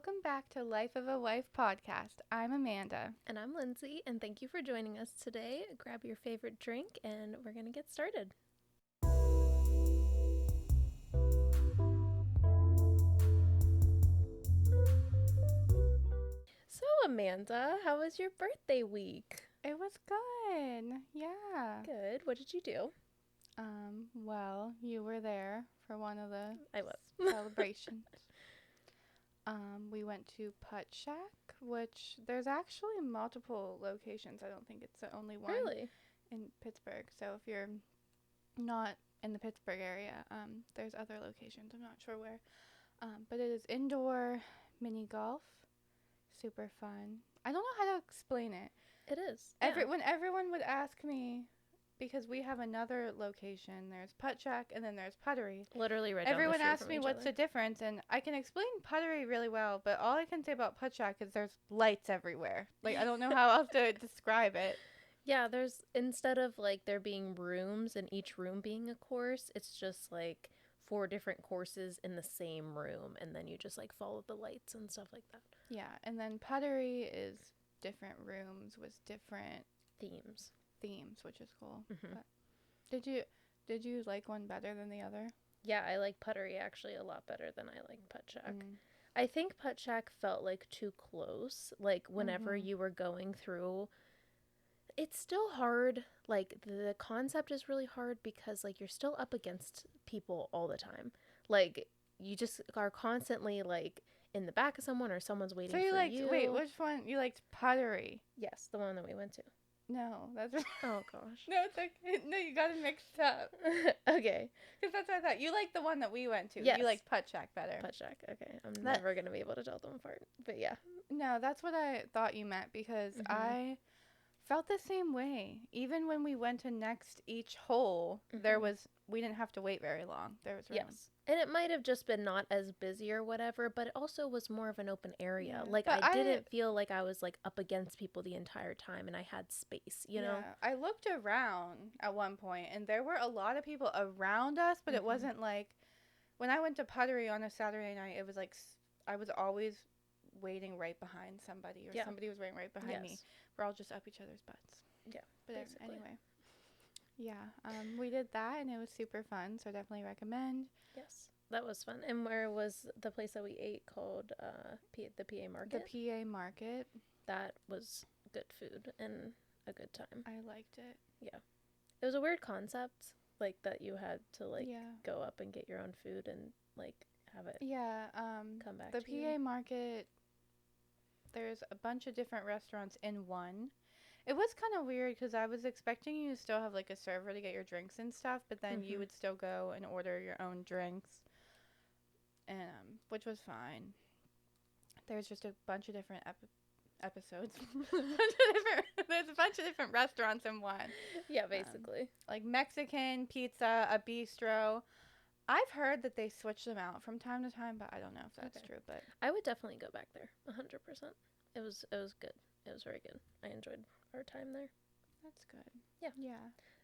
Welcome back to Life of a Wife podcast. I'm Amanda. And I'm Lindsay, and thank you for joining us today. Grab your favorite drink, and we're going to get started. So, Amanda, how was your birthday week? It was good. Yeah. Good. What did you do? Well, you were there for one of the I was. celebrations. We went to Putt Shack, which there's actually multiple locations. I don't think it's the only one Really? in Pittsburgh. So if you're not in the Pittsburgh area, there's other locations. I'm not sure where. But it is indoor mini golf. Super fun. I don't know how to explain it. It is. Yeah. When everyone would ask me, because we have another location, there's Putt Shack and then there's Puttery. Literally right down the Everyone street asks from me each what's other. the difference, and I can explain Puttery really well, but all I can say about Putt Shack is there's lights everywhere. Like, I don't know how else to describe it. Yeah, instead of like there being rooms and each room being a course, it's just like 4 different courses in the same room, and then you just like follow the lights and stuff like that. Yeah, and then Puttery is different rooms with different themes, which is cool. Mm-hmm. But did you like one better than the other? Yeah, I like Puttery actually a lot better than I like Putt Shack. I think Putt Shack felt like too close. Like whenever you were going through, it's still hard. Like the concept is really hard because like you're still up against people all the time. Like you just are constantly like in the back of someone or someone's waiting So you for liked, you. wait, which one? You liked Puttery? Yes, the one that we went to. No, that's Oh gosh. no, it's okay. No, you got it mixed up. Okay. Because that's what I thought. You liked the one that we went to. Yes. You liked Putt Shack better. Putt Shack. Okay. I'm never going to be able to tell them apart. But yeah. No, that's what I thought you meant because I felt the same way. Even when we went to next each hole, we didn't have to wait very long. There was room. Yes. And it might have just been not as busy or whatever, but it also was more of an open area. Yeah. Like But I didn't feel like I was like up against people the entire time and I had space, you know? I looked around at one point and there were a lot of people around us, but it wasn't like when I went to Puttery on a Saturday night, it was like I was always waiting right behind somebody or somebody was waiting right behind me. We're all just up each other's butts. Yeah. But anyway. Yeah, we did that and it was super fun, so definitely recommend. Yes, that was fun. And where was the place that we ate called the PA Market? The PA Market. That was good food and a good time. I liked it. Yeah. It was a weird concept, like that you had to like go up and get your own food and like have it come back the to you. PA Market, there's a bunch of different restaurants in one. It was kind of weird because I was expecting you to still have like a server to get your drinks and stuff, but then you would still go and order your own drinks, and which was fine. There's just a bunch of different episodes. There's a bunch of different restaurants in one. Yeah, basically. Like Mexican, pizza, a bistro. I've heard that they switch them out from time to time, but I don't know if that's true. But I would definitely go back there, 100%. It was good. It was very good. I enjoyed our time there. That's good. Yeah.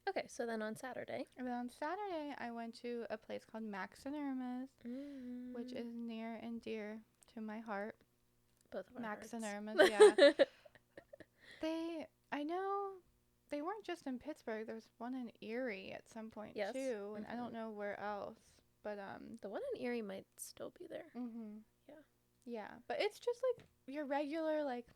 Okay, so then on Saturday. And then on Saturday, I went to a place called Max and Irma's, which is near and dear to my heart. Both of our Max hearts. and Irma's, yeah. I know they weren't just in Pittsburgh. There's one in Erie at some point too, and I don't know where else. But the one in Erie might still be there. Yeah, but it's just like your regular like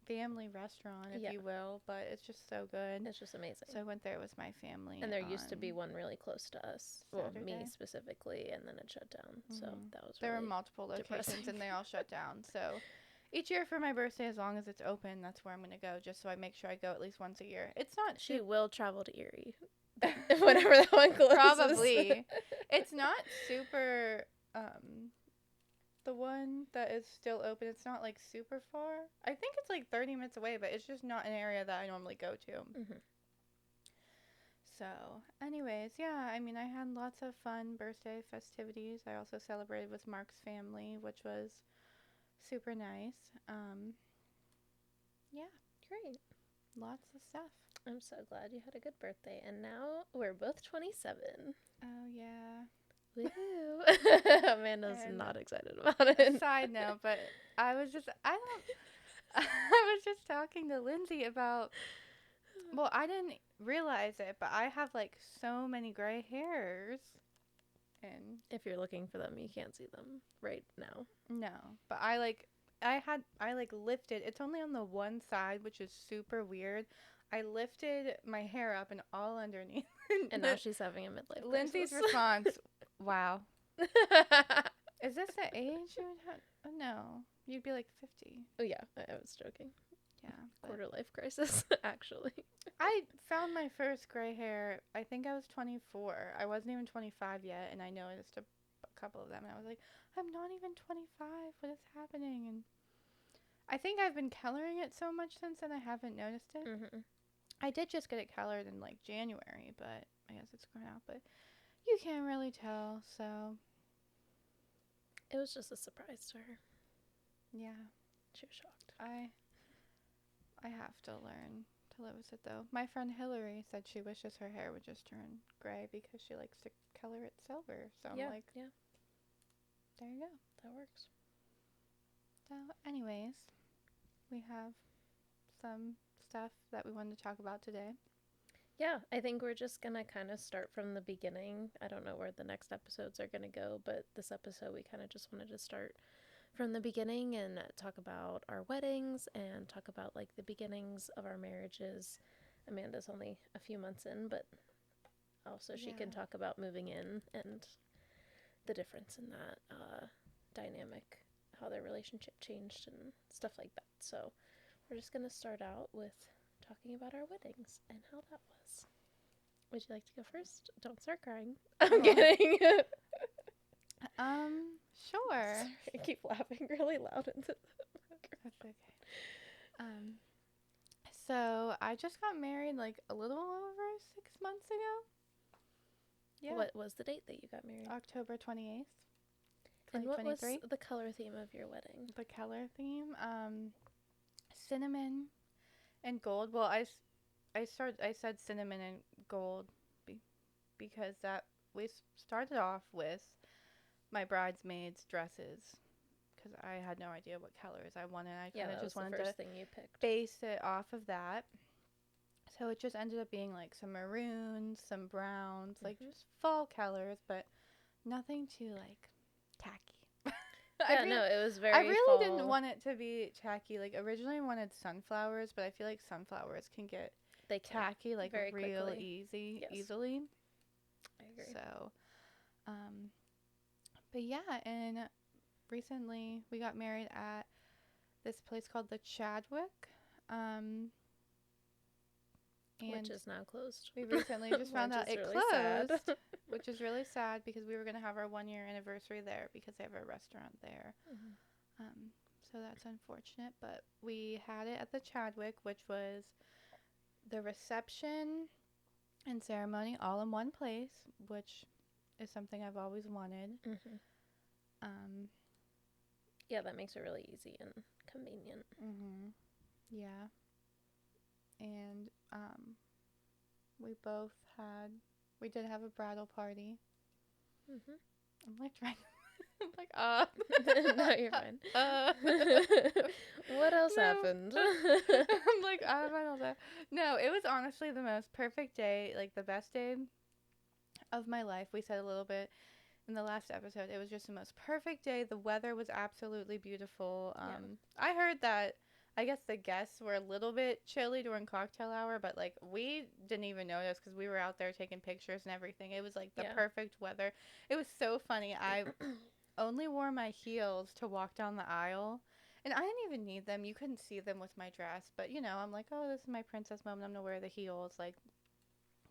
family restaurant, if you will, but it's just so good. It's just amazing. So I went there with my family. And there used to be one really close to us. Well, Saturday. me specifically, and then it shut down. So that was there really were multiple locations depressing. and they all shut down. So each year for my birthday, as long as it's open, that's where I'm going to go, just so I make sure I go at least once a year. It's not... She will travel to Erie whenever that one closes. Probably. It's not super... the one that is still open, it's not like super far. I think it's like 30 minutes away, but it's just not an area that I normally go to. So, anyways, yeah, I mean, I had lots of fun birthday festivities. I also celebrated with Mark's family, which was super nice. Yeah. Great. Lots of stuff. I'm so glad you had a good birthday. And now we're both 27. Oh, yeah. Woo. Amanda's And not excited about it. side note, but I was just I don't I was just talking to Lindsay about, well, I didn't realize it, but I have like so many gray hairs. And If you're looking for them, you can't see them right now. no, but I like lifted. It's only on the one side, which is super weird. I lifted my hair up and all underneath. And now she's having a midlife Lindsay's crisis. response, wow. Is this the age you would have? Oh, no. You'd be like 50. Oh, yeah, I was joking. Yeah. Quarter life crisis, actually. I found my first gray hair, I think I was 24. I wasn't even 25 yet, and I noticed a couple of them, and I was like, I'm not even 25. What is happening? And I think I've been coloring it so much since then, I haven't noticed it. Mm-hmm. I did just get it colored in like January, but I guess it's grown out. But you can't really tell, so It was just a surprise to her. yeah. She was shocked. I have to learn to live with it though. My friend Hillary said she wishes her hair would just turn gray because she likes to color it silver. So I'm like, yeah, there you go. that works. So, anyways, we have some stuff that we wanted to talk about today. Yeah, I think we're just going to kind of start from the beginning. I don't know where the next episodes are going to go, but this episode we kind of just wanted to start from the beginning and talk about our weddings and talk about like the beginnings of our marriages. Amanda's only a few months in, but also she can talk about moving in and the difference in that dynamic, how their relationship changed and stuff like that. So we're just going to start out with talking about our weddings and how that was. Would you like to go first? Don't start crying. I'm kidding. Sure. Sorry, I keep laughing really loud into the microphone. That's okay. So I just got married like a little over 6 months ago. Yeah. What was the date that you got married? October 28th. And what was 2023. the color theme of your wedding? The color theme, cinnamon and gold. Well, I said cinnamon and gold because that we started off with my bridesmaids' dresses because I had no idea what colors I wanted. I kind of just wanted the first to thing you picked. base it off of that. So it just ended up being like some maroons, some browns, like just fall colors, but nothing too like tacky. Yeah, no, it was very I really fall. didn't want it to be tacky. Like originally I wanted sunflowers, but I feel like sunflowers can get tacky like very real quickly. easily. I agree. So, but yeah, and recently we got married at this place called the Chadwick. And which is now closed. We recently just found out it really closed, sad. which is really sad because we were going to have our 1 year anniversary there because they have a restaurant there. Mm-hmm. So that's unfortunate, but we had it at the Chadwick, which was the reception and ceremony all in one place, which is something I've always wanted. Mm-hmm. Yeah, that makes it really easy and convenient. Mm-hmm. Yeah. And we did have a bridal party. Mm-hmm. I'm like trying I'm like, no, you're fine. What else happened? I'm like, I don't know. No, it was honestly the most perfect day, like the best day of my life. We said a little bit in the last episode. It was just the most perfect day. The weather was absolutely beautiful. I heard that I guess the guests were a little bit chilly during cocktail hour, but like we didn't even notice because we were out there taking pictures and everything. It was like the perfect weather. It was so funny. I only wore my heels to walk down the aisle, and I didn't even need them. You couldn't see them with my dress, but you know, I'm like, oh, this is my princess moment. I'm gonna wear the heels, like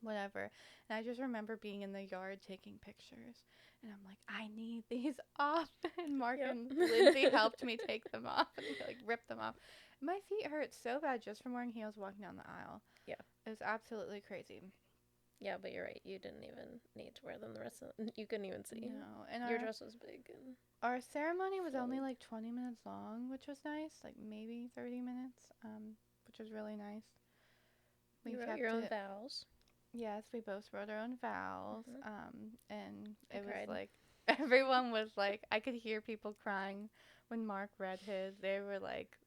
whatever. And I just remember being in the yard taking pictures, and I'm like, I need these off. And Mark and Lindsay helped me take them off and like rip them off. My feet hurt so bad just from wearing heels walking down the aisle. Yeah. It was absolutely crazy. Yeah, but you're right. You didn't even need to wear them the rest of the... You couldn't even see. No. And your dress was big. And our ceremony was only like 20 minutes long, which was nice. Like maybe 30 minutes, which was really nice. You wrote your own vows. Yes, we both wrote our own vows. Mhm. And I it was cried. like everyone was like, I could hear people crying when Mark read his. They were like,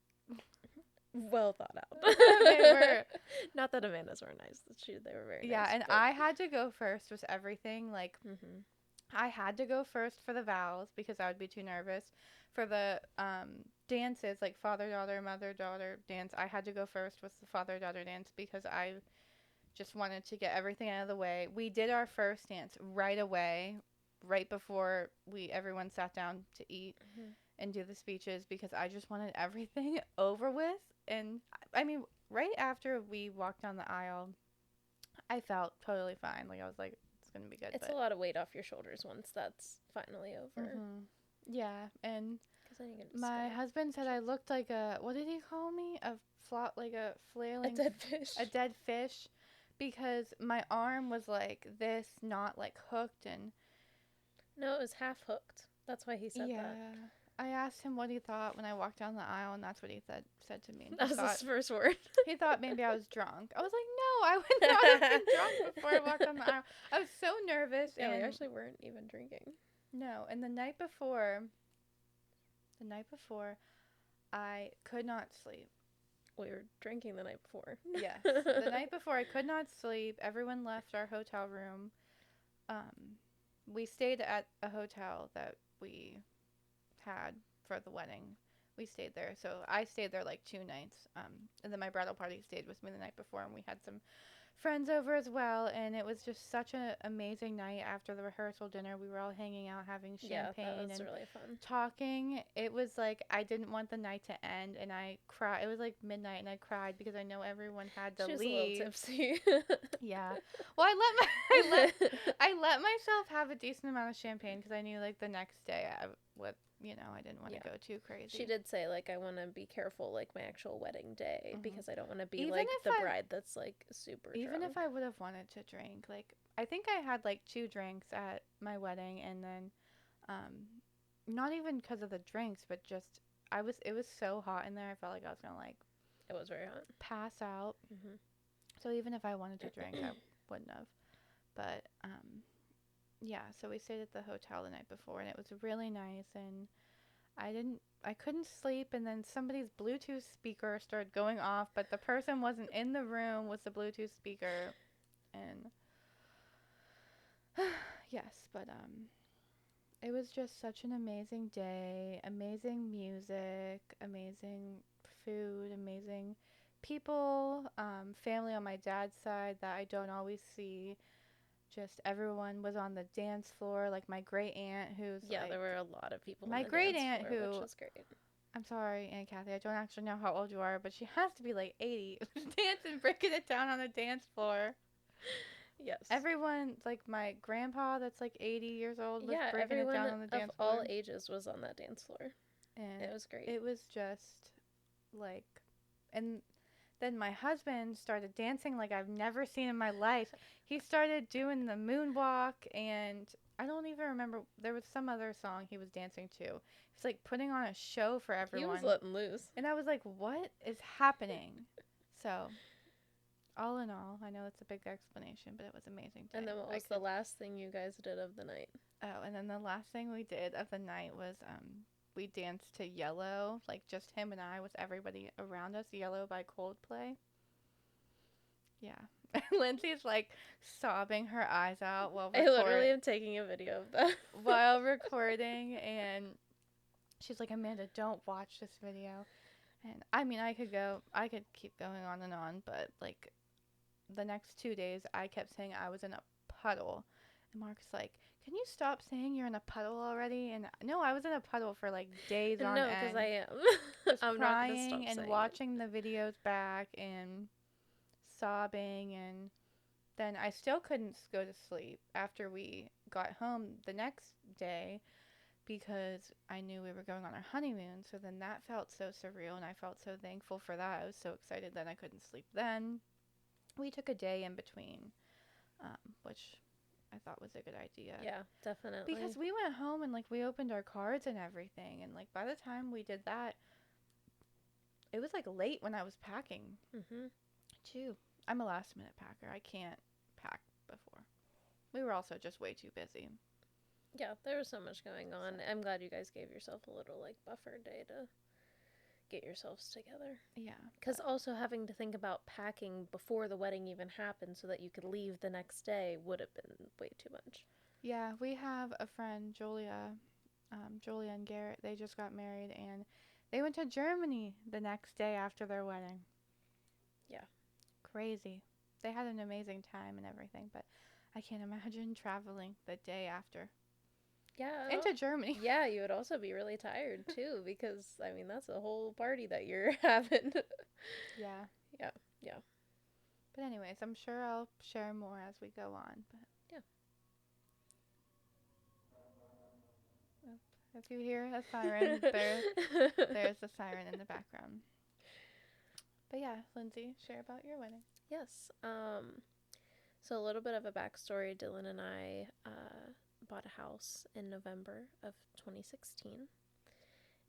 Well thought they out. were, Not that Amanda's were nice. They were very yeah. nice, And but I had to go first with everything. Like, mhm. I had to go first for the vows because I would be too nervous. For the dances, like father daughter, mother daughter dance, I had to go first with the father daughter dance because I just wanted to get everything out of the way. We did our first dance right away, right before we everyone sat down to eat Mhm. and do the speeches because I just wanted everything over with. And I mean, right after we walked down the aisle, I felt totally fine. Like I was like, it's gonna be good. It's a But lot of weight off your shoulders once that's finally over. yeah, and Because then you can just my go husband said I looked like a what did he call me? A flop, like a a flailing, dead fish. a dead fish, because my arm was like this, not like hooked, and No, it was half hooked. That's why he said that. yeah. I asked him what he thought when I walked down the aisle, and that's what he said to me. And That was his first word. he thought maybe I was drunk. I was like, no, I would not have been drunk before I walked down the aisle. I was so nervous, Yeah, we and actually weren't even drinking. no, and the night before, I could not sleep. We were drinking the night before. Yes. The night before, I could not sleep. Everyone left our hotel room. We stayed at a hotel that we had for the wedding. We stayed there. So I stayed there like 2 nights. And then my bridal party stayed with me the night before, and we had some friends over as well. And it was just such an amazing night after the rehearsal dinner. We were all hanging out, having Yeah, champagne that was and really fun. talking. It was like I didn't want the night to end, and I cried. It was like midnight, and I cried because I know everyone had to She was a little leave. tipsy. Yeah. Well, I let myself have a decent amount of champagne because I knew like the next day I would, I didn't want to Yeah. go too crazy. She did say, like, I want to be careful, like, my actual wedding day Mhm. because I don't want to be, Even like, if the I bride that's, like, super even drunk. if I would have wanted to drink, like I think I had like 2 drinks at my wedding, and then um not even because of the drinks, but just it was so hot in there. I felt like I was gonna like It was very hot. pass out. Mm-hmm. So even if I wanted to drink, I wouldn't have. But yeah, so we stayed at the hotel the night before, and it was really nice, and I couldn't sleep, and then somebody's Bluetooth speaker started going off, but the person wasn't in the room with the Bluetooth speaker, and yes, but it was just such an amazing day, amazing music, amazing food, amazing people, family on my dad's side that I don't always see. Just everyone was on the dance floor, like my great aunt who's Yeah, like there were a lot of people on my the great dance aunt floor, which who was great. I'm sorry, Aunt Kathy, I don't actually know how old you are, but she has to be like 80, dancing, breaking it down on the dance floor. Yes. Everyone, like my grandpa that's like 80 years old, was Yeah, breaking it everyone down on the of dance all floor. ages was on that dance floor. And It was great. it was just like, and then my husband started dancing like I've never seen in my life. He started doing the moonwalk, and I don't even remember. There was some other song he was dancing to. He's like putting on a show for He was everyone. letting loose. And I was like, what is happening? So, all in all, I know it's a big explanation, but it was amazing day. And then what was the last thing you guys did of the night? Oh, and then the last thing we did of the night was we danced to Yellow, like just him and I with everybody around us. Yellow by Coldplay. Yeah. Lindsay's like sobbing her eyes out I literally am taking a video of that. while recording, and she's like, Amanda, don't watch this video. And I mean, I could keep going on and on, but like the next 2 days, I kept saying I was in a puddle. And Mark's like, can you stop saying you're in a puddle already? And no, I was in a puddle for like days on No, end. because I am. Just I'm not gonna stop crying and saying watching the videos back and sobbing. And then I still couldn't go to sleep after we got home the next day because I knew we were going on our honeymoon. So then that felt so surreal, and I felt so thankful for that. I was so excited that I couldn't sleep then. We took a day in between, which I thought was a good idea. Yeah, definitely. Because we went home and like we opened our cards and everything, and like by the time we did that, it was like late when I was packing Mhm. too. I'm a last minute packer. I can't pack before. We were also just way too busy. Yeah, there was so much going on. I'm glad you guys gave yourself a little like buffer day to get yourselves together. Yeah. Because also having to think about packing before the wedding even happened so that you could leave the next day would have been way too much. Yeah, we have a friend, Julia and Garrett. They just got married and they went to Germany the next day after their wedding. Yeah. Crazy. They had an amazing time and everything, but I can't imagine traveling the day after. Yeah. Into Germany. Yeah, you would also be really tired too because, I mean, that's a whole party that you're having. Yeah. Yeah. Yeah. But anyways, I'm sure I'll share more as we go on. But yeah. If you hear a siren, there's a siren in the background. But yeah, Lindsay, share about your wedding. Yes. So a little bit of a backstory. Dylan and I bought a house in November of 2016.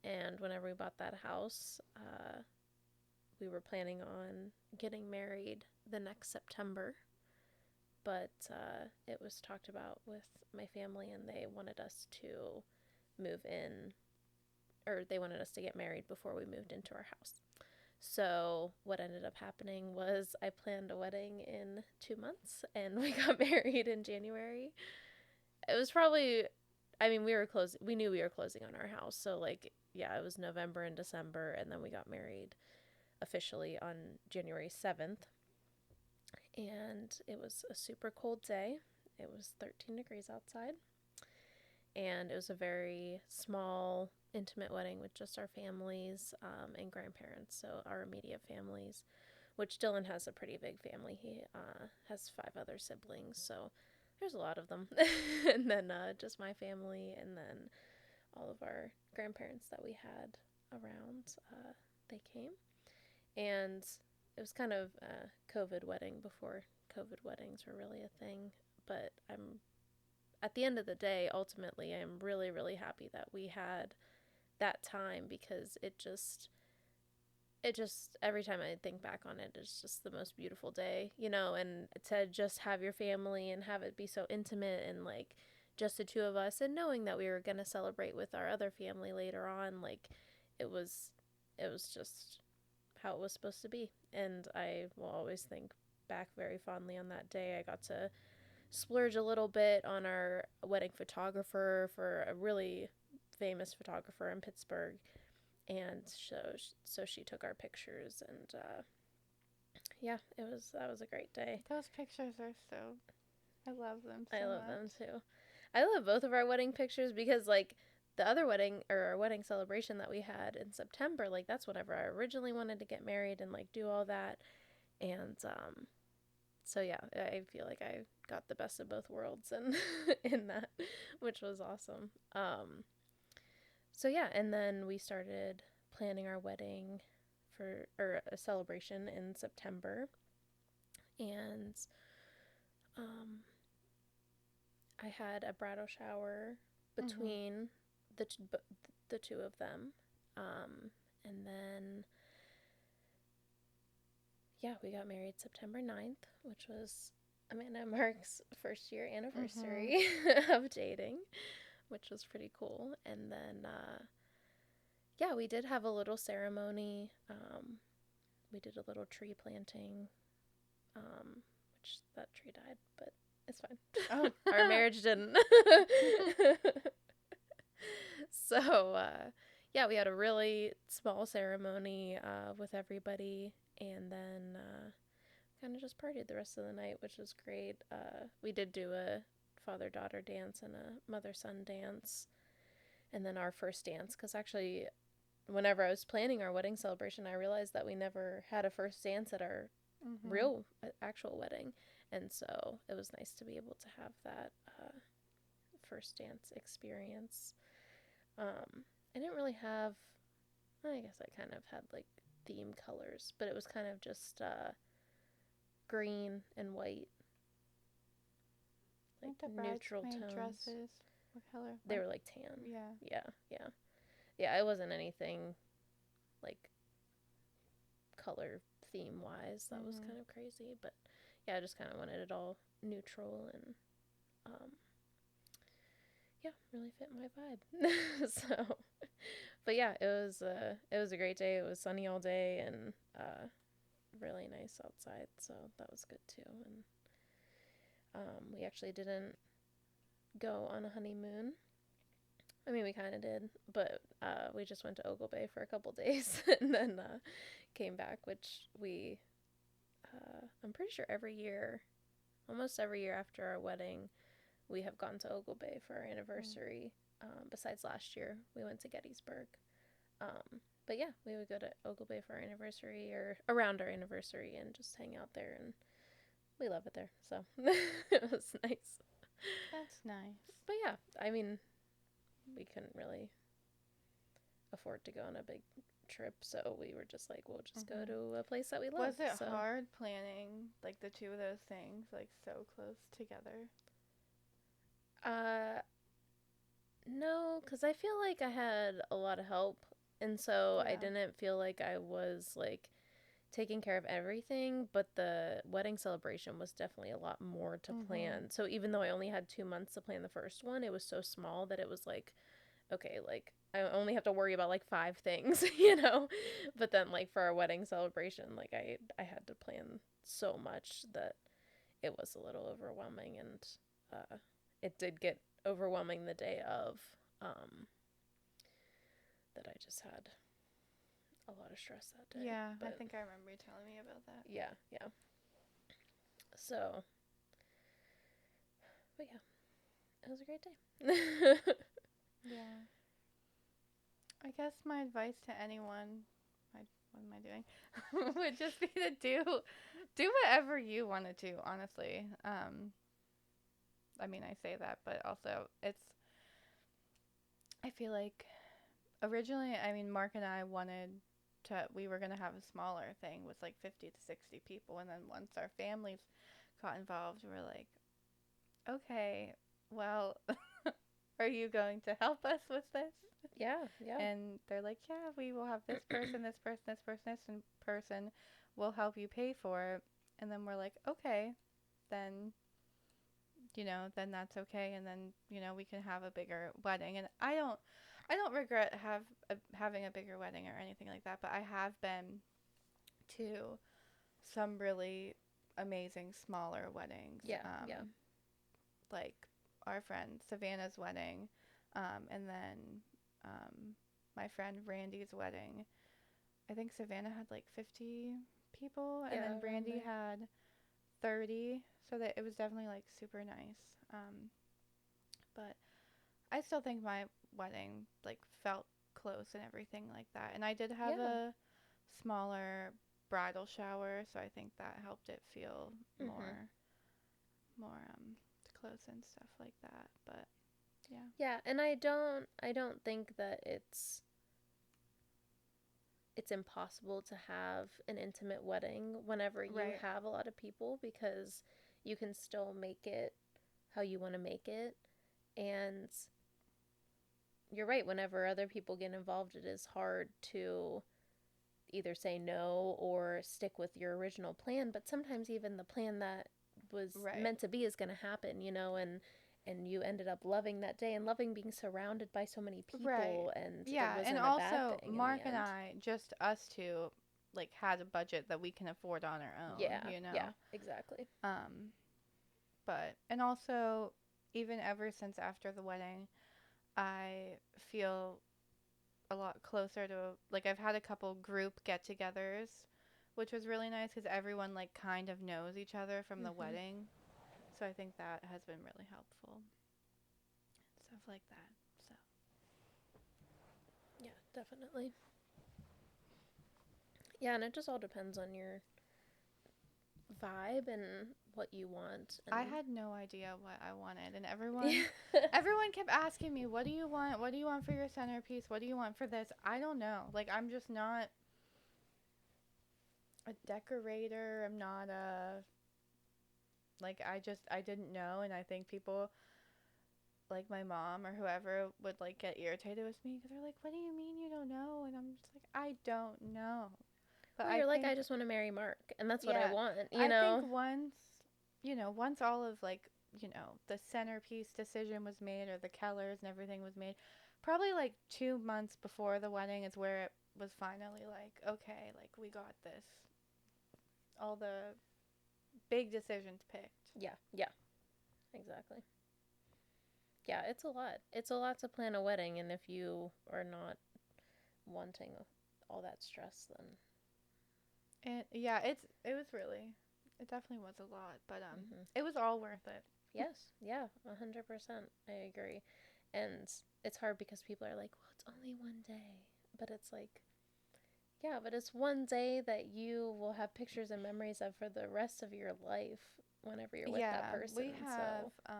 And whenever we bought that house, we were planning on getting married the next September. But it was talked about with my family, and they wanted us to move in, or they wanted us to get married before we moved into our house. So what ended up happening was I planned a wedding in 2 months, and we got married in January. It was probably, I mean, we knew we were closing on our house. So like, yeah, it was November and December, and then we got married officially on January 7th. And it was a super cold day. It was 13 degrees outside. And it was a very small, intimate wedding with just our families and grandparents, so our immediate families, which Dylan has a pretty big family. He has 5 other siblings, so there's a lot of them. And then just my family, and then all of our grandparents that we had around, they came. And it was kind of a COVID wedding before COVID weddings were really a thing, but at the end of the day, ultimately, I'm really, really happy that we had that time, because it just, every time I think back on it, it's just the most beautiful day, and to just have your family and have it be so intimate and like just the two of us, and knowing that we were going to celebrate with our other family later on, like it was just how it was supposed to be. And I will always think back very fondly on that day. I got to splurge a little bit on our wedding photographer, for a really famous photographer in Pittsburgh, and so she took our pictures, and yeah, that was a great day. Those pictures are so, I love them so I love much. them too. I love both of our wedding pictures, because like the other wedding, or our wedding celebration that we had in September, like that's whenever I originally wanted to get married and like do all that. And so yeah, I feel like I got the best of both worlds and in that, which was awesome. So yeah, and then we started planning our wedding or a celebration in September. And I had a bridal shower between the two of them. And then yeah, we got married September 9th, which was Amanda and Mark's first year anniversary of dating, which was pretty cool. And then, yeah, we did have a little ceremony. We did a little tree planting, which that tree died, but it's fine. Oh. Our marriage didn't. So, yeah, we had a really small ceremony with everybody, and then kind of just partied the rest of the night, which was great. We did do a father-daughter dance and a mother-son dance, and then our first dance, because actually whenever I was planning our wedding celebration, I realized that we never had a first dance at our real actual wedding, and so it was nice to be able to have that first dance experience. I didn't really have, I guess I kind of had like theme colors, but it was kind of just green and white, like neutral tones. Dresses, what color? They were like tan. Yeah. Yeah, it wasn't anything like color theme wise that was kind of crazy, but yeah, I just kind of wanted it all neutral and um, yeah, really fit my vibe. So, but yeah, it was a great day. It was sunny all day and really nice outside, so that was good too. And we actually didn't go on a honeymoon. I mean, we kind of did, but we just went to Ogle Bay for a couple days and then came back, which I'm pretty sure every year, almost every year after our wedding, we have gone to Ogle Bay for our anniversary. Besides last year, we went to Gettysburg. But yeah, we would go to Ogle Bay for our anniversary or around our anniversary and just hang out there, and we love it there. So it was nice. That's nice. But yeah, I mean, we couldn't really afford to go on a big trip, so we were just like, we'll just go to a place that we love. Was it hard planning like the two of those things like so close together? No, because I feel like I had a lot of help, and so I didn't feel like I was like taking care of everything, but the wedding celebration was definitely a lot more to plan. So even though I only had 2 months to plan the first one, it was so small that it was like, okay, like I only have to worry about like 5 things, you know? But then like for our wedding celebration, like I had to plan so much that it was a little overwhelming, and it did get overwhelming the day of that I just had a lot of stress that day. Yeah, but I think I remember you telling me about that. Yeah, yeah. So, but yeah, it was a great day. Yeah. I guess my advice to anyone, what am I doing, would just be to do whatever you want to do, honestly. I mean, I say that, but also I feel like originally, I mean, Mark and I we were going to have a smaller thing with like 50 to 60 people. And then once our families got involved, we were like, okay, well, are you going to help us with this? Yeah, yeah. And they're like, yeah, we will have this person, this person, this person, this person will help you pay for it. And then we're like, okay, then, then that's okay. And then, we can have a bigger wedding. And I don't regret having a bigger wedding or anything like that, but I have been to some really amazing smaller weddings. Yeah, yeah. Like our friend Savannah's wedding, and then my friend Randy's wedding. I think Savannah had like 50 people, and then Randy had 30, so that it was definitely like super nice. But I still think my wedding like felt close and everything like that. And I did have a smaller bridal shower, so I think that helped it feel more close and stuff like that. But yeah. Yeah, and I don't think that it's impossible to have an intimate wedding whenever you have a lot of people, because you can still make it how you want to make it. And you're right, whenever other people get involved, it is hard to either say no or stick with your original plan, but sometimes even the plan that was meant to be is going to happen, and you ended up loving that day and loving being surrounded by so many people, and it wasn't and a also bad thing Mark and I, just us two, like had a budget that we can afford on our own. Yeah, exactly. But and also even ever since after the wedding, I feel a lot closer to, like, I've had a couple group get-togethers, which was really nice because everyone like kind of knows each other from the wedding. So I think that has been really helpful. Stuff like that. So yeah, definitely. Yeah, and it just all depends on your vibe and what you want. And I had no idea what I wanted, and everyone kept asking me, "What do you want? What do you want for your centerpiece? What do you want for this?" I don't know. Like, I'm just not a decorator. I'm not a like I didn't know, and I think people like my mom or whoever would like get irritated with me because they're like, "What do you mean you don't know?" And I'm just like, "I don't know." But well, you're like, I just want to marry Mark, and that's what I want, I think once once all of like, the centerpiece decision was made or the colors and everything was made, probably like 2 months before the wedding is where it was finally like, okay, like we got this. All the big decisions picked. Yeah, yeah, exactly. Yeah, it's a lot. It's a lot to plan a wedding, and if you are not wanting all that stress, then And yeah, it definitely was a lot, but hmm it was all worth it. yes, yeah, 100%. I agree. And it's hard because people are like, well, it's only one day. But it's like, yeah, but it's one day that you will have pictures and memories of for the rest of your life whenever you're with that Yeah, person. we have So,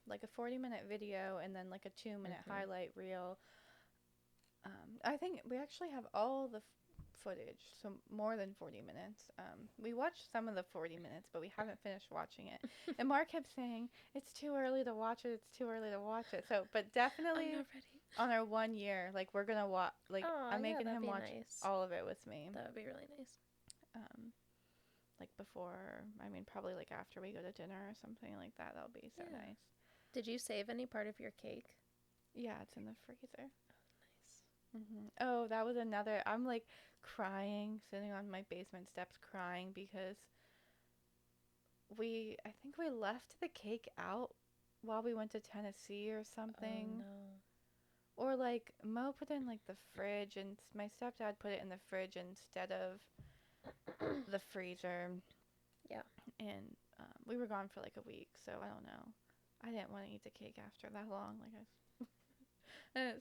like a 40-minute video and then like a 2-minute hmm highlight reel. I think we actually have all the footage, so more than 40 minutes. We watched some of the 40 minutes, but we haven't finished watching it. And Mark kept saying, "It's too early to watch it. It's too early to watch it." So, but I'm definitely not ready. on our 1 year, like we're gonna watch. Like Oh, I'm yeah, making that'd him be watch nice. all of it with me. That would be really nice. Um, like before, I mean, probably like after we go to dinner or something like that. That'll be so Yeah. nice. Did you save any part of your cake? Yeah, it's in the freezer. Nice. Oh, that was another. I'm like crying, sitting on my basement steps crying because I think we left the cake out while we went to Tennessee or Oh, something. no. Or like Mo put it in like the fridge and my stepdad put it in the fridge instead of the freezer. Yeah. And we were gone for like a week, so I don't know. I didn't want to eat the cake after that long.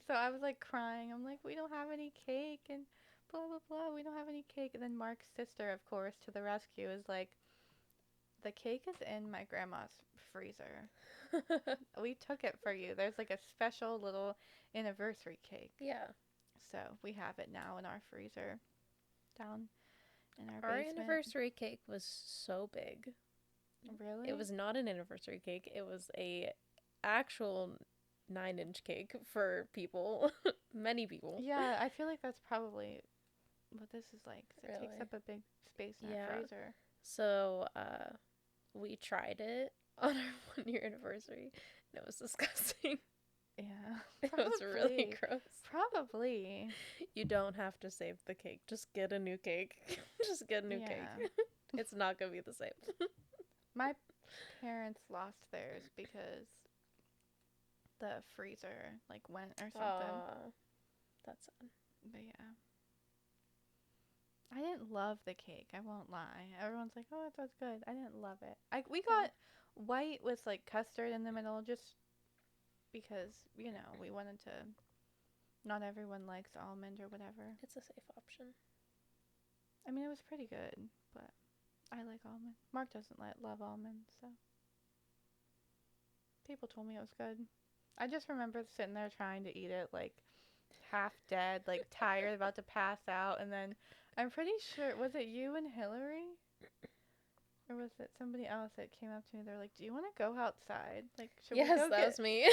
So I was like crying. I'm like, we don't have any cake and blah blah blah. We don't have any cake. And then Mark's sister, of course, to the rescue, is like, the cake is in my grandma's freezer. We took it for you. There's like a special little anniversary cake. Yeah. So we have it now in our freezer down in our Our basement. anniversary cake was so big. It Really? was not an anniversary cake. It was a actual 9-inch cake for people, many people. Yeah, I feel like that's probably what this is like. 'Cause it takes Really. up a big space in our Yeah. freezer. So, we tried it on our 1 year anniversary, and it was disgusting. Yeah, It was really probably. gross. Probably. You don't have to save the cake. Just get a new cake. Just get a new cake. Yeah. It's not gonna be the same. My parents lost theirs because the freezer like went or something. Aw, that's sad. But yeah. I didn't love the cake, I won't lie. Everyone's like, "Oh, that's good." I didn't love it. We Yeah. got white with like custard in the middle just because, we wanted to, not everyone likes almond or whatever. It's a safe option. I mean, it was pretty good, but I like almond. Mark doesn't love almonds, so people told me it was good. I just remember sitting there trying to eat it, like half dead, like tired, about to pass out, and then I'm pretty sure, was it you and Hillary? Or was it somebody else that came up to me? They're like, "Do you want to go outside? Like, should we Yes, go that get?" was me.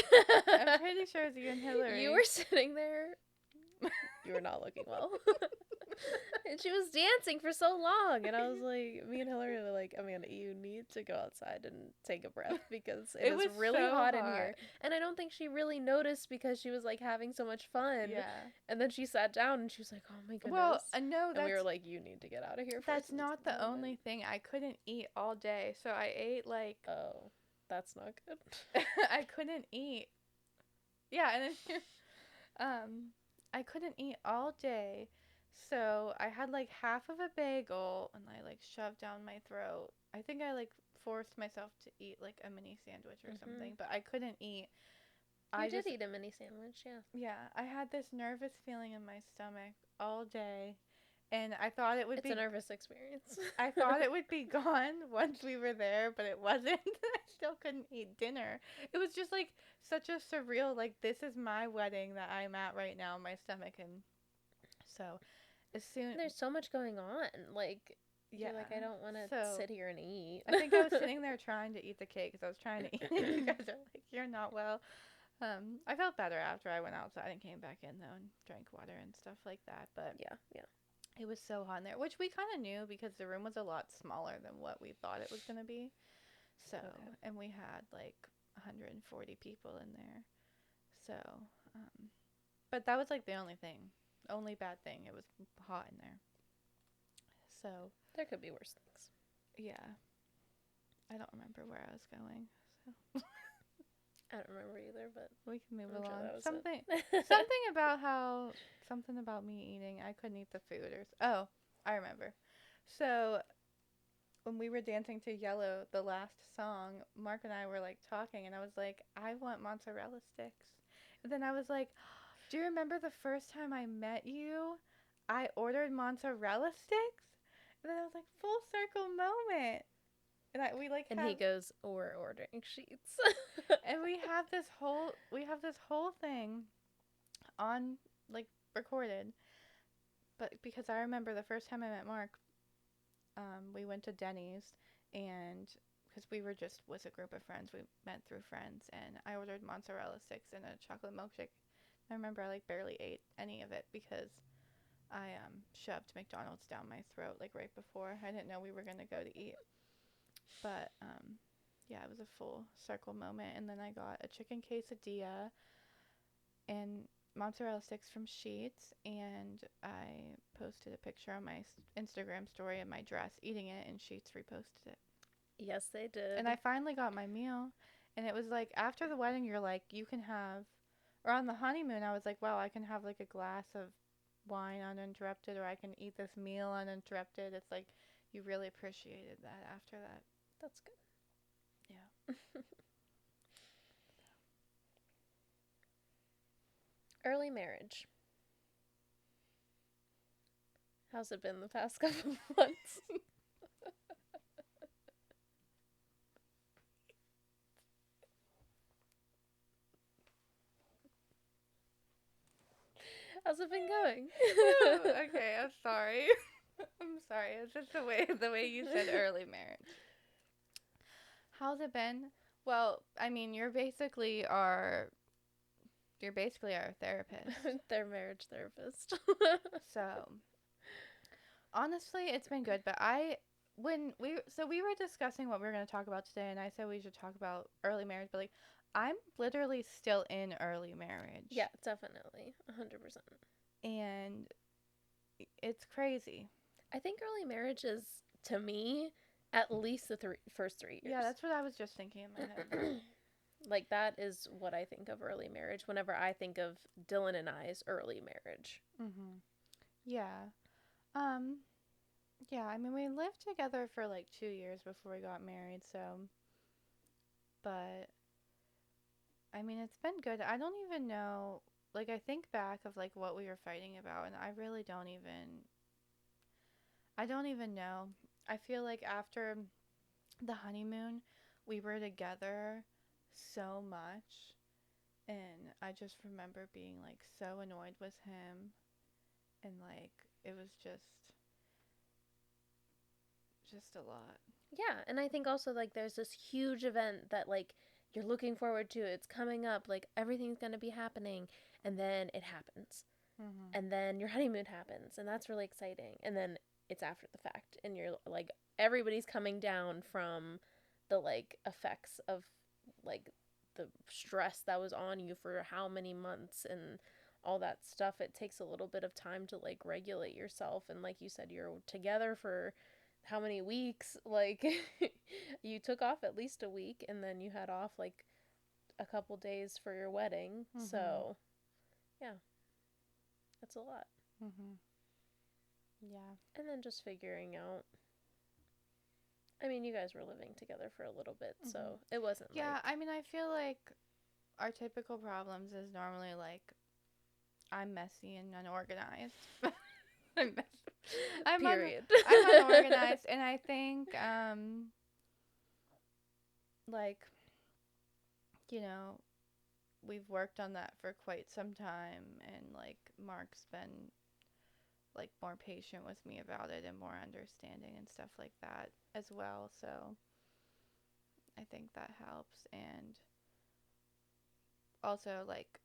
I'm pretty sure it's you and Hillary. You were sitting there. You were not looking well. And she was dancing for so long. And I was like, me and Hillary were like, Amanda, you need to go outside and take a breath because it is was really so hot in here. And I don't think she really noticed because she was like having so much fun. Yeah. And then she sat down and she was like, oh my goodness. Well, no, and we were like, you need to get out of here for that's a not the moment. only thing. I couldn't eat all day, so I ate like Oh, that's not good. I couldn't eat. Yeah, and then I couldn't eat all day. So I had like half of a bagel and I like shoved down my throat. I think I like forced myself to eat like a mini sandwich or something, but I couldn't eat. You did eat a mini sandwich, yeah. Yeah, I had this nervous feeling in my stomach all day, and I thought it would It's a nervous experience. I thought it would be gone once we were there, but it wasn't. I still couldn't eat dinner. It was just like such a surreal, like, this is my wedding that I'm at right now in my stomach. And so as soon There's so much going on. Like, yeah, you're like, I don't want to sit here and eat. I think I was sitting there trying to eat the cake because I was trying to eat it. You guys are like, you're not well. I felt better after I went outside and came back in though and drank water and stuff like that. But yeah. it was so hot in there, which we kind of knew because the room was a lot smaller than what we thought it was going to be. So, Okay. and we had like 140 people in there. So, but that was like the only bad thing. It was hot in there. So, There could be worse things. yeah, I don't remember where I was going. So I don't remember either, but we can move I'm sure along. that was Something, it. something about me eating. I couldn't eat the food oh, I remember. So when we were dancing to Yellow, the last song, Mark and I were like talking, and I was like, I want mozzarella sticks. And then I was like, do you remember the first time I met you? I ordered mozzarella sticks? And then I was like, full circle moment. And we like And have he goes, "We're ordering sheets." and we have this whole thing on like recorded. But because I remember the first time I met Mark, we went to Denny's, and because we were just with a group of friends, we met through friends, and I ordered mozzarella sticks and a chocolate milkshake. I remember I like barely ate any of it because I shoved McDonald's down my throat like right before. I didn't know we were gonna go to eat, but yeah, it was a full circle moment. And then I got a chicken quesadilla and mozzarella sticks from Sheets, and I posted a picture on my Instagram story of my dress eating it, and Sheets reposted it. Yes, they did. And I finally got my meal, and it was like after the wedding, you're like, you can have, or on the honeymoon, I was like, wow, I can have like a glass of wine uninterrupted, or I can eat this meal uninterrupted. It's like you really appreciated that after that. That's good. Yeah. Early marriage. How's it been the past couple of months? How's it been going? Okay, I'm sorry. I'm sorry. It's just the way you said early marriage. How's it been? Well, I mean, you're basically our therapist. Their marriage therapist. So, honestly, it's been good, but we were discussing what we were going to talk about today, and I said we should talk about early marriage, but like I'm literally still in early marriage. Yeah, definitely. 100%. And it's crazy. I think early marriage is, to me, at least the first 3 years. Yeah, that's what I was just thinking in my head. Like, that is what I think of early marriage whenever I think of Dylan and I's early marriage. Mhm. Yeah. Um yeah, I mean we lived together for like 2 years before we got married, so but I mean it's been good. I don't even know, like I think back of like what we were fighting about, and I really don't even know. I feel like after the honeymoon, we were together so much, and I just remember being like so annoyed with him, and like it was just a lot. Yeah, and I think also, like, there's this huge event that, like, you're looking forward to. It's coming up. Like, everything's going to be happening. And then it happens. Mhm. And then your honeymoon happens. And that's really exciting. And then it's after the fact. And you're, like, everybody's coming down from the, like, effects of, like, the stress that was on you for how many months and all that stuff. It takes a little bit of time to, like, regulate yourself. And like you said, you're together for how many weeks? Like, you took off at least a week, and then you had off like a couple days for your wedding. Mhm. So yeah, that's a lot. Mhm. Yeah. And then just figuring out, I mean, you guys were living together for a little bit, so it wasn't Yeah, like, I mean I feel like our typical problems is normally like I'm messy and unorganized. I'm period. I'm unorganized, and I think like you know we've worked on that for quite some time, and like Mark's been like more patient with me about it and more understanding and stuff like that as well. So I think that helps. And also like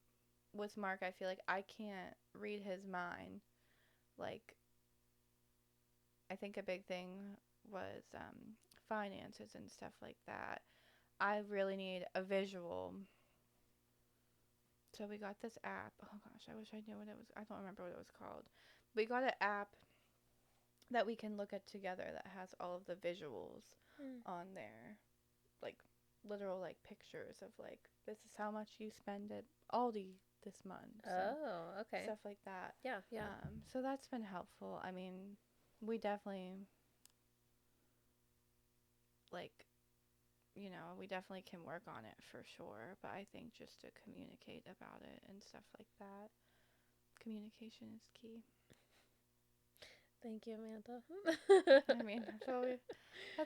with Mark, I feel like I can't read his mind. Like I think a big thing was finances and stuff like that, I really need a visual. So we got this app. Oh gosh, I wish I knew what it was. I don't remember what it was called. We got an app that we can look at together that has all of the visuals Mm. on there. Like literal like pictures of like this is how much you spend at Aldi this month and Oh, okay. stuff like that. Yeah, yeah. So that's been helpful. I mean, we definitely like we definitely can work on it for sure, but I think just to communicate about it and stuff like that, communication is key. Thank you, Amanda. I mean, that's what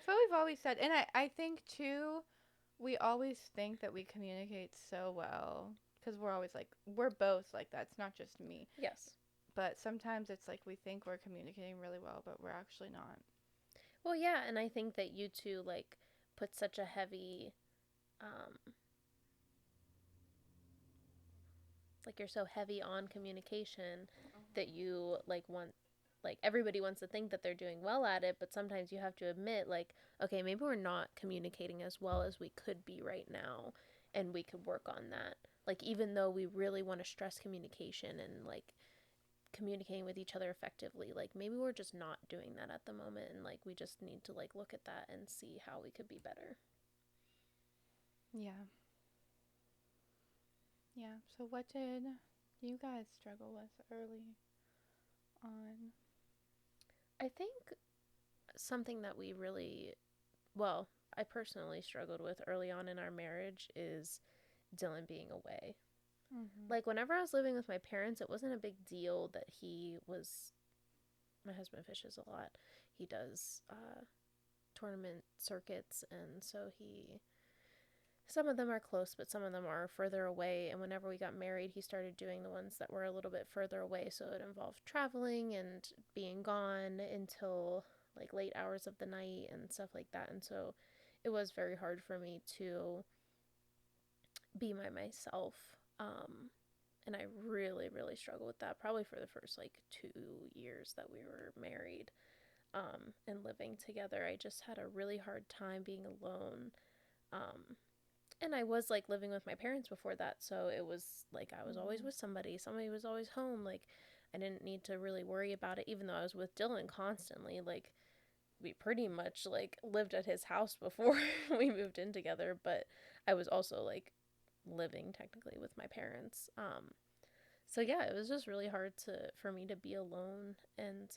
we've always said. And I think too, we always think that we communicate so well because we're both like that. It's not just me. Yes. But sometimes it's like we think we're communicating really well, but we're actually not. Well, yeah, and I think that you two like put such a heavy like you're so heavy on communication that you like everybody wants to think that they're doing well at it, but sometimes you have to admit like, okay, maybe we're not communicating as well as we could be right now, and we could work on that. Like, even though we really want to stress communication and like communicating with each other effectively, like maybe we're just not doing that at the moment, and like we just need to like look at that and see how we could be better. Yeah. Yeah. So what did you guys struggle with early on? I think something that we really, well, I personally struggled with early on in our marriage is Dylan being away. Mm-hmm. Like, whenever I was living with my parents, it wasn't a big deal that he was. My husband fishes a lot. He does tournament circuits, and so he. Some of them are close, but some of them are further away. And whenever we got married, he started doing the ones that were a little bit further away. So it involved traveling and being gone until like late hours of the night and stuff like that. And so it was very hard for me to be myself. And I really, really struggled with that probably for the first like 2 years that we were married and living together. I just had a really hard time being alone. And I was like living with my parents before that, so it was like I was always with somebody. Somebody was always home. Like I didn't need to really worry about it, even though I was with Dylan constantly. Like we pretty much like lived at his house before we moved in together, but I was also like living technically with my parents. So yeah, it was just really hard for me to be alone and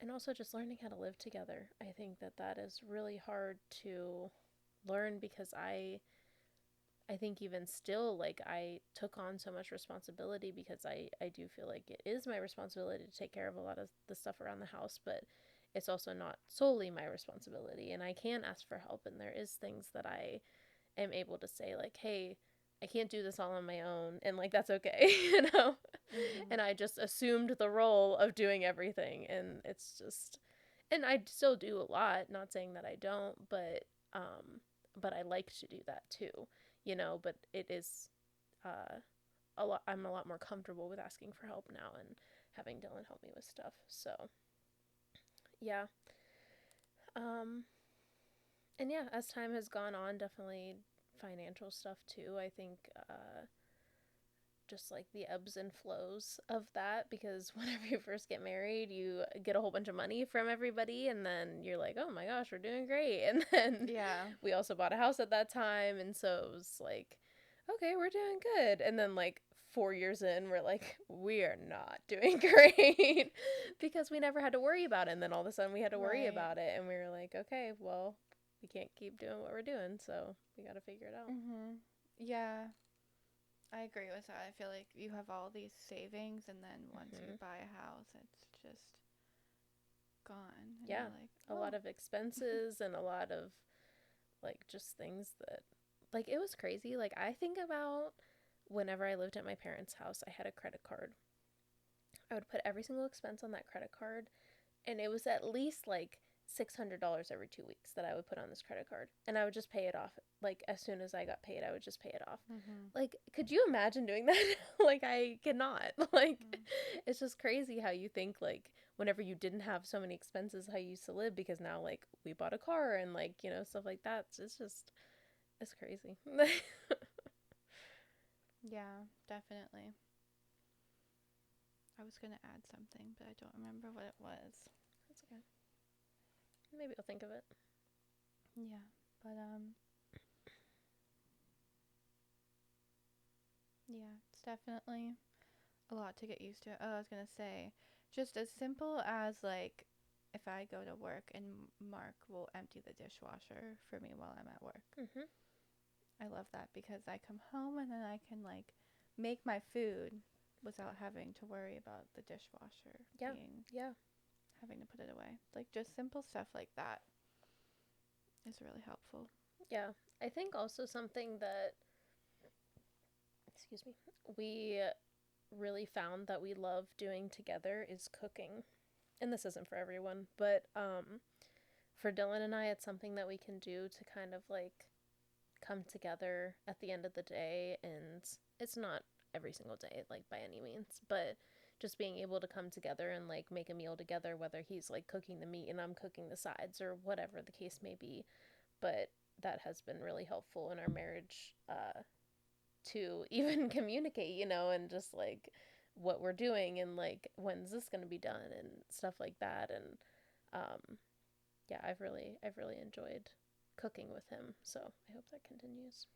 also just learning how to live together. I think that is really hard to learn because I think even still like I took on so much responsibility because I do feel like it is my responsibility to take care of a lot of the stuff around the house, but it's also not solely my responsibility, and I can ask for help, and there is things that I am able to say like, hey, I can't do this all on my own, and like that's okay. Mm-hmm. And I just assumed the role of doing everything, and it's just, and I still do a lot, not saying that I don't, but I like to do that too, but it is a lot. I'm a lot more comfortable with asking for help now and having Dylan help me with stuff. So yeah. Um and yeah, as time has gone on, definitely financial stuff too. I think just like the ebbs and flows of that, because whenever you first get married, you get a whole bunch of money from everybody, and then you're like, oh my gosh, we're doing great. And then Yeah. we also bought a house at that time, and so it was like, okay, we're doing good. And then like 4 years in, we're like, we are not doing great because we never had to worry about it. And then all of a sudden we had to worry Right. about it, and we were like, okay, well, we can't keep doing what we're doing, so we got to figure it out. Mhm. Yeah. I agree with that. I feel like you have all these savings, and then once you Hmm. buy a house, it's just gone, and Yeah, you're like, a oh. lot of expenses and a lot of like just things that, like, it was crazy. Like, I think about whenever I lived at my parents' house, I had a credit card. I would put every single expense on that credit card, and it was at least like $600 every 2 weeks that I would put on this credit card, and I would just pay it off. Like, as soon as I got paid, I would just pay it off. Mhm. Like, could you imagine doing that? Like, I cannot. Like, Mhm. it's just crazy how you think, like, whenever you didn't have so many expenses how you used to live, because now like we bought a car and like, you know, stuff like that. It's just, it's crazy. Yeah, definitely. I was gonna add something, but I don't remember what it was. That's okay. Maybe I'll think of it. Yeah, but yeah, it's definitely a lot to get used to. Oh, I was gonna say, just as simple as like, if I go to work and Mark will empty the dishwasher for me while I'm at work. Mhm. I love that because I come home and then I can like make my food without having to worry about the dishwasher Yeah. being Yeah. having to put it away. Like just simple stuff like that is really helpful. Yeah. I think also something that, excuse me, we really found that we love doing together is cooking. And this isn't for everyone, but for Dylan and I, it's something that we can do to kind of like come together at the end of the day. And it's not every single day, like by any means, but just being able to come together and like make a meal together, whether he's like cooking the meat and I'm cooking the sides or whatever the case may be. But that has been really helpful in our marriage, to even communicate, you know, and just like what we're doing and like when's this going to be done and stuff like that. And yeah, I've really enjoyed cooking with him, so I hope that continues.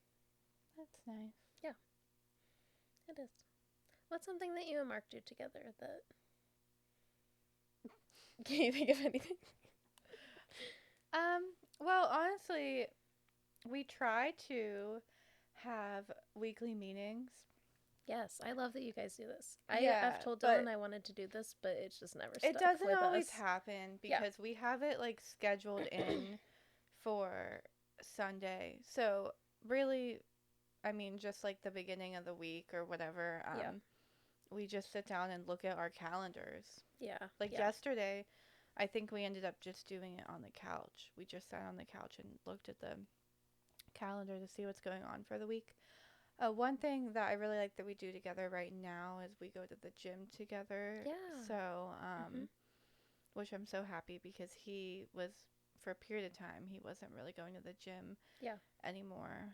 That's nice. Yeah, it is. What's something that you and Mark do together that can you think of anything? Well, honestly, we try to have weekly meetings. Yes, I love that you guys do this. I've Yeah, told Dylan but I wanted to do this, but it's just never it stuck doesn't with always us. happen Yeah. because we have it like scheduled in for Sunday. So, really, I mean, just like the beginning of the week or whatever, Yeah. we just sit down and look at our calendars. Yeah. Like Yeah. yesterday, I think we ended up just doing it on the couch. We just sat on the couch and looked at the calendar to see what's going on for the week. One thing that I really like that we do together right now is we go to the gym together. Yeah. So, Mhm. which I'm so happy because he was, for a period of time, he wasn't really going to the gym Yeah. anymore.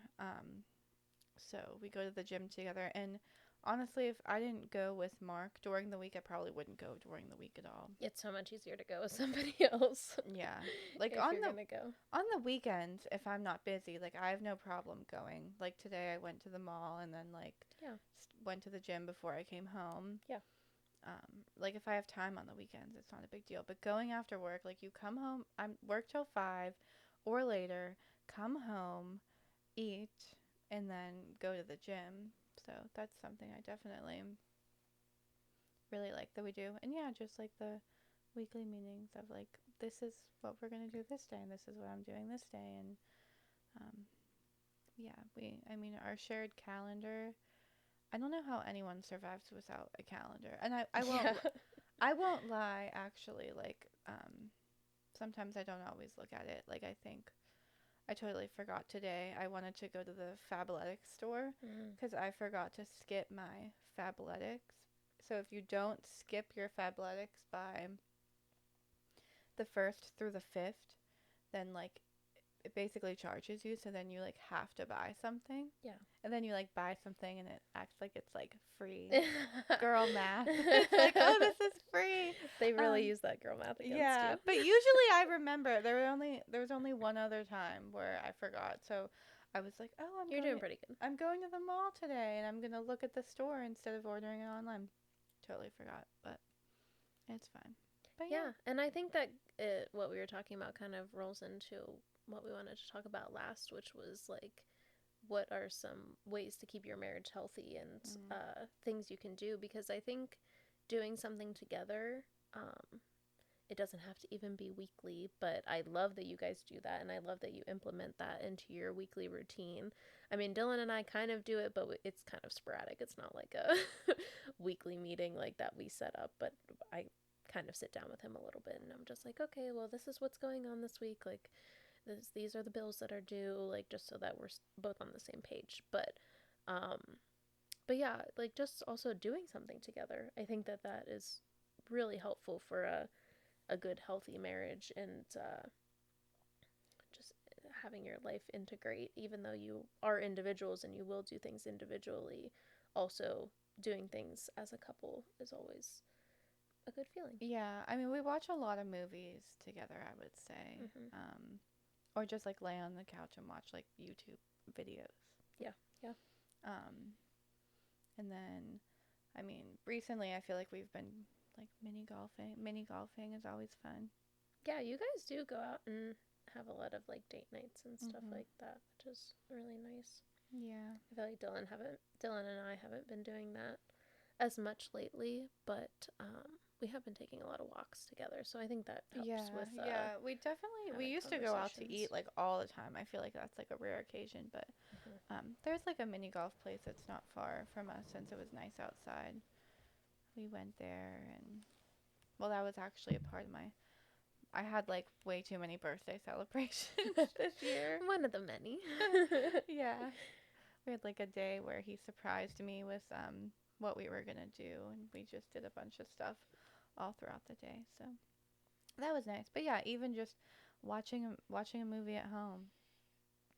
So we go to the gym together. And honestly, if I didn't go with Mark during the week, I probably wouldn't go during the week at all. It's so much easier to go with somebody else. Yeah. Like if you're gonna go. on the weekends, if I'm not busy, like I have no problem going. Like today I went to the mall and then like Yeah. went to the gym before I came home. Yeah. Like if I have time on the weekends, it's not a big deal. But going after work, like you come home, I'm work till 5 or later, come home, eat, and then go to the gym. So that's something I definitely really like that we do. And yeah, just like the weekly meetings of like this is what we're going to do this day and this is what I'm doing this day. And um yeah, I mean our shared calendar, I don't know how anyone survives without a calendar. And Yeah. I won't lie, actually, like sometimes I don't always look at it. Like I think I totally forgot today. I wanted to go to the Fabletics store Mm. because I forgot to skip my Fabletics. So if you don't skip your Fabletics by the 1st through the 5th, then like it basically charges you. So then you like have to buy something. Yeah. And then you like buy something and it acts like it's like free. Girl math. It's like, oh, this is free. They really use that girl math against Yeah, you. but usually I remember. There was only one other time where I forgot. So I was like, "Oh, You're doing pretty good. I'm going to the mall today and I'm going to look at the store instead of ordering it online." Totally forgot, but it's fine. But Yeah, and I think that what we were talking about kind of rolls into what we wanted to talk about last, which was like what are some ways to keep your marriage healthy and mm, things you can do, because I think doing something together, it doesn't have to even be weekly, but I love that you guys do that and I love that you implement that into your weekly routine. I mean, Dylan and I kind of do it, but it's kind of sporadic. It's not like a weekly meeting like that we set up, but I kind of sit down with him a little bit and I'm just like, okay, well, this is what's going on this week. Like, these are the bills that are due, like, just so that we're both on the same page. Um, but yeah, like, just also doing something together. I think that is really helpful for a good, healthy marriage, and just having your life integrate, even though you are individuals and you will do things individually, also doing things as a couple is always a good feeling. Yeah, I mean, we watch a lot of movies together, I would say. Or just like lay on the couch and watch like YouTube videos. Yeah, yeah. Um, and then, I mean, recently I feel like we've been like mini golfing. Mini golfing is always fun. Yeah, you guys do go out and have a lot of like date nights and stuff like that, which is really nice. Yeah. I feel like Dylan and I haven't been doing that as much lately, but we have been taking a lot of walks together, so I think that helps with We definitely we having used to go out to eat conversations. like all the time. I feel like that's like a rare occasion, but there's like a mini golf place that's not far from us since it was nice outside. We went there and well, that was actually a part of my I had like way too many birthday celebrations this year. One of the many. Yeah. We had like a day where he surprised me with what we were going to do and we just did a bunch of stuff all throughout the day. So that was nice. But yeah, even just watching a movie at home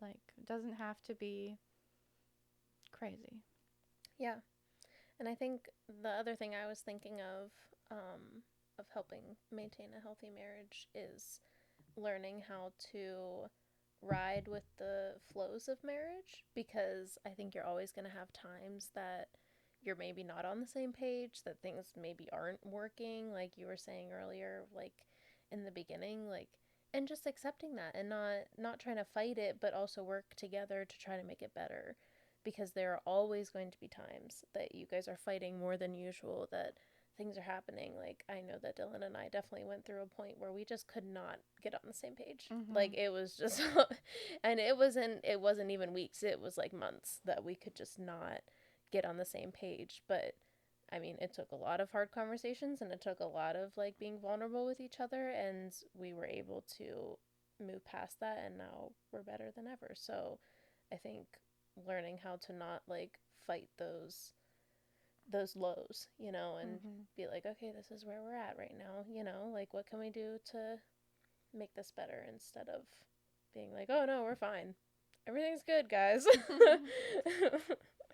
like it doesn't have to be crazy. Yeah. And I think the other thing I was thinking of helping maintain a healthy marriage is learning how to ride with the flows of marriage, because I think you're always going to have times that you're maybe not on the same page, that things maybe aren't working, like you were saying earlier, like in the beginning, like, and just accepting that and not trying to fight it, but also work together to try to make it better, because there are always going to be times that you guys are fighting more than usual, that things are happening. Like, I know that Dylan and I definitely went through a point where we just could not get on the same page. Like, it was just and it wasn't even weeks, it was like months that we could just not get on the same page. But I mean, it took a lot of hard conversations and it took a lot of like being vulnerable with each other, and we were able to move past that, and now we're better than ever. So I think learning how to not like fight those lows, and be like, okay, this is where we're at right now, like what can we do to make this better, instead of being like, oh no, we're fine, everything's good, guys.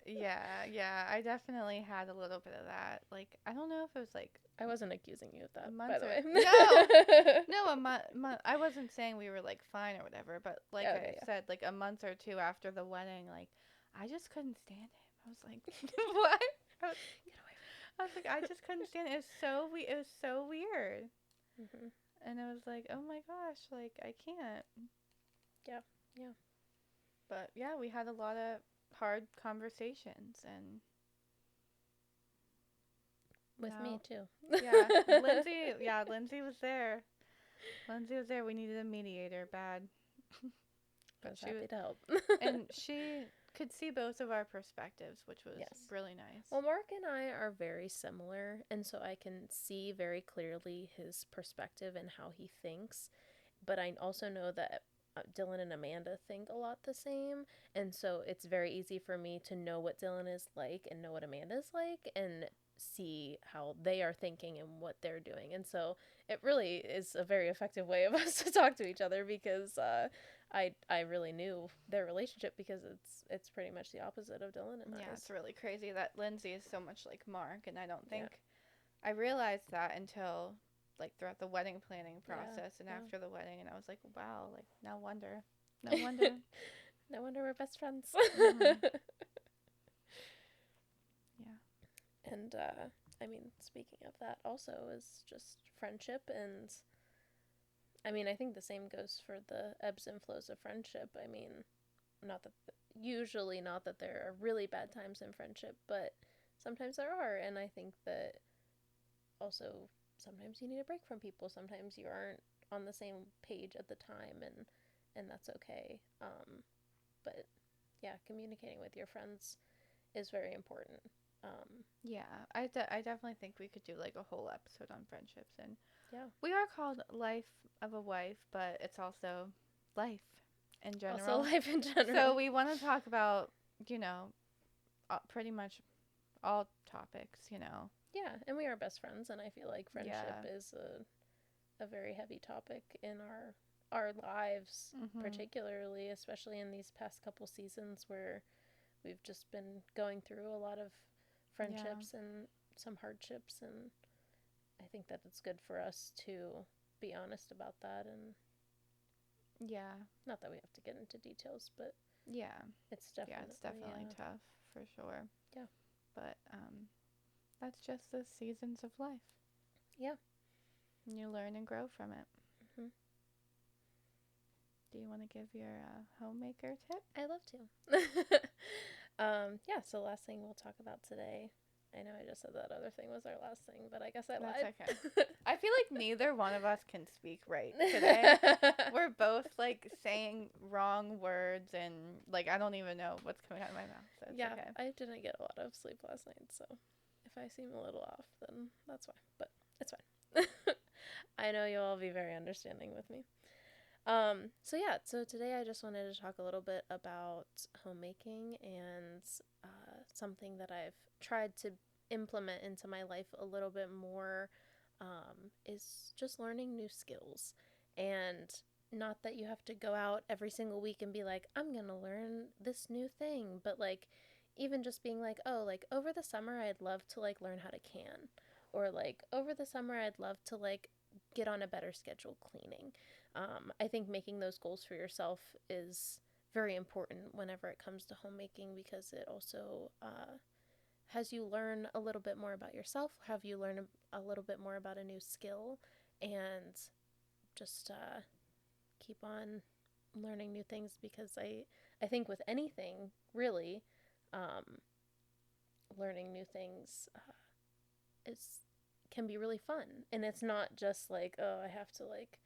Yeah, I definitely had a little bit of that. Like, I don't know if it was like I wasn't accusing you of a that, month by the or way. no, a month. I wasn't saying we were like fine or whatever, but like Okay, I said, like a month or two after the wedding, like I just couldn't stand him. I was like, what? I was, get away I was like, I just couldn't stand it. It was so weird, from me. and I was like, oh my gosh, like I can't. Yeah, yeah. But yeah, we had a lot of hard conversations, and With now, me too. yeah, Lindsay was there. Lindsay was there. We needed a mediator bad. I But was she was, happy to help. and she could see both of our perspectives, which was Yes. really nice. Well, Mark and I are very similar, and so I can see very clearly his perspective and how he thinks. But I also know that Dylan and Amanda think a lot the same, and so it's very easy for me to know what Dylan is like and know what Amanda is like, and see how they are thinking and what they're doing. And so it really is a very effective way of us to talk to each other, because I really knew their relationship, because it's pretty much the opposite of Dylan and Yeah, ours. it's really crazy that Lindsay is so much like Mark, and I don't think I realized that until like throughout the wedding planning process and after the wedding, and I was like, wow, like no wonder, no wonder. No wonder we're best friends. Mhm. Yeah. And I mean, speaking of that, also is just friendship. And I mean, I think the same goes for the ebbs and flows of friendship. I mean, not that usually not that there are really bad times in friendship, but sometimes there are. And I think that also sometimes you need a break from people. Sometimes you aren't on the same page at the time, and that's okay. But yeah, communicating with your friends is very important. Yeah, I definitely think we could do like a whole episode on friendships, and Yeah. we are called Life of a Wife, but it's also life in Also, general. life in general. So we want to talk about, you know, pretty much all topics, Yeah, and we are best friends, and I feel like friendship Yeah. is a very heavy topic in our lives, Mhm. particularly, especially in these past couple seasons where we've just been going through a lot of Yeah. friendships and some hardships, and I think that it's good for us to be honest about that. And Yeah. not that we have to get into details, but Yeah. it's Yeah, it's definitely definitely tough for sure. yeah. But that's just the seasons of life. Yeah. You learn and grow from it. Hmm. Do you want to give your homemaker tip? I love to. Yeah, so last thing we'll talk about today. I know I just said that other thing was our last thing, but I guess I That's lied. okay. I feel like neither one of us can speak right today. We're both like saying wrong words and like I don't even know what's coming out of my mouth. So it's Yeah, okay. I didn't get a lot of sleep last night, so if I seem a little off, then that's why. But it's fine. I know you'll all be very understanding with me. So yeah, so today I just wanted to talk a little bit about homemaking and something that I've tried to implement into my life a little bit more is just learning new skills. And not that you have to go out every single week and be like, I'm gonna learn this new thing, but like even just being like, oh, like over the summer I'd love to like learn how to can, or like over the summer I'd love to like get on a better schedule cleaning. I think making those goals for yourself is very important whenever it comes to homemaking, because it also has you learn a little bit more about yourself, have you learn a little bit more about a new skill, and just keep on learning new things. Because I think with anything really, um, learning new things is can be really fun, and it's not just like, oh, I have to like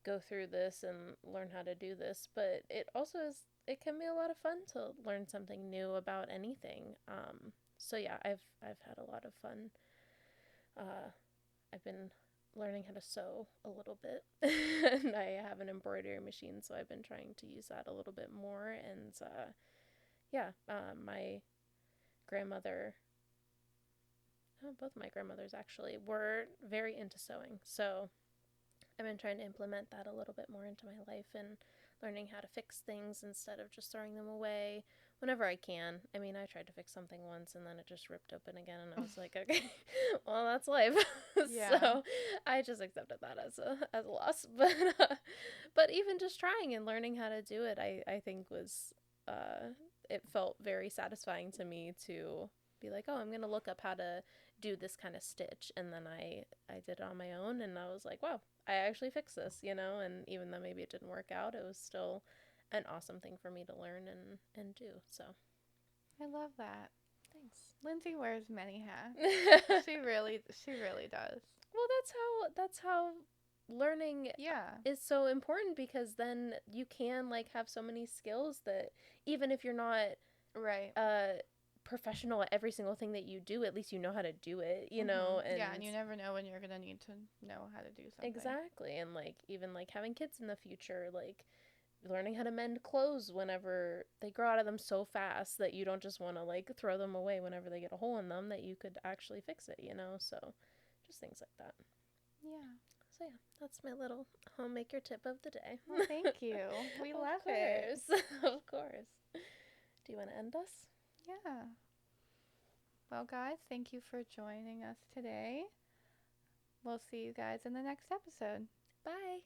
go through this and learn how to do this, but it also is, it can be a lot of fun to learn something new about anything. So yeah, I've had a lot of fun. uh, I've been learning how to sew a little bit and I have an embroidery machine, so I've been trying to use that a little bit more. And yeah, my grandmother, both my grandmothers actually were very into sewing, so I've been trying to implement that a little bit more into my life, and learning how to fix things instead of just throwing them away whenever I can. I mean, I tried to fix something once and then it just ripped open again, and I was like, okay, well, that's life. Yeah. So I just accepted that as a loss. But even just trying and learning how to do it, I think was it felt very satisfying to me to be like, oh, I'm gonna look up how to do this kind of stitch, and then I did it on my own, and I was like, wow, I actually fixed this, you know. And even though maybe it didn't work out, it was still an awesome thing for me to learn and do. So I love that. thanks. Lindsay wears many hats. Well, She really does. that's how learning Yeah. is so important, because then you can like have so many skills that even if you're not Right. uh professional at every single thing that you do, at least you know how to do it, you know. Yeah, and And you never know when you're gonna need to know how to do something. exactly. And like even like having kids in the future, like learning how to mend clothes whenever they grow out of them so fast that you don't just want to like throw them away whenever they get a hole in them, that you could actually fix it, you know. So just things like that. Yeah. So yeah, that's my little homemaker tip of the day. Well, thank you. We Of love it. course. Of course. Do you want to end us? Yeah. Well, guys, thank you for joining us today. We'll see you guys in the next episode. Bye.